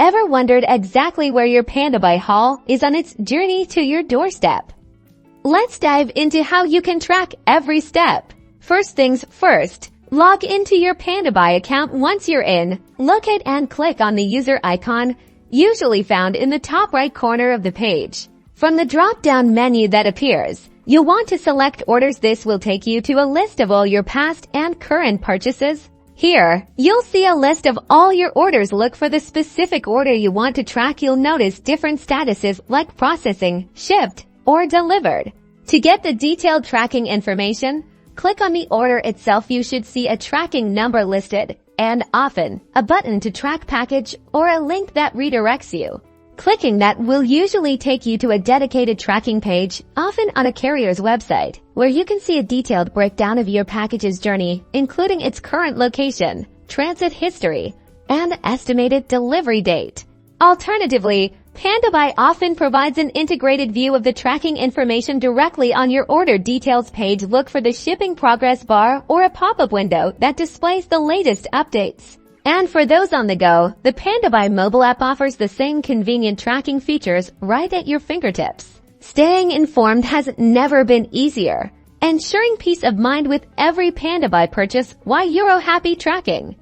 Ever wondered exactly where your Pandabuy haul is on its journey to your doorstep? Let's dive into how you can track every step. First things first, log into your Pandabuy account. Once you're in, locate and click on the user icon, usually found in the top right corner of the page. From the drop-down menu that appears, you'll want to select orders. This will take you to a list of all your past and current purchases. Here, you'll see a list of all your orders. Look for the specific order you want to track. You'll notice different statuses like processing, shipped, or delivered. To get the detailed tracking information, click on the order itself. You should see a tracking number listed, and often, a button to track package or a link that redirects you. Clicking that will usually take you to a dedicated tracking page, often on a carrier's website, where you can see a detailed breakdown of your package's journey, including its current location, transit history, and estimated delivery date. Alternatively, Pandabuy often provides an integrated view of the tracking information directly on your order details page. Look for the shipping progress bar or a pop-up window that displays the latest updates. And for those on the go, the Pandabuy mobile app offers the same convenient tracking features right at your fingertips. Staying informed has never been easier, ensuring peace of mind with every Pandabuy purchase while you're happy tracking.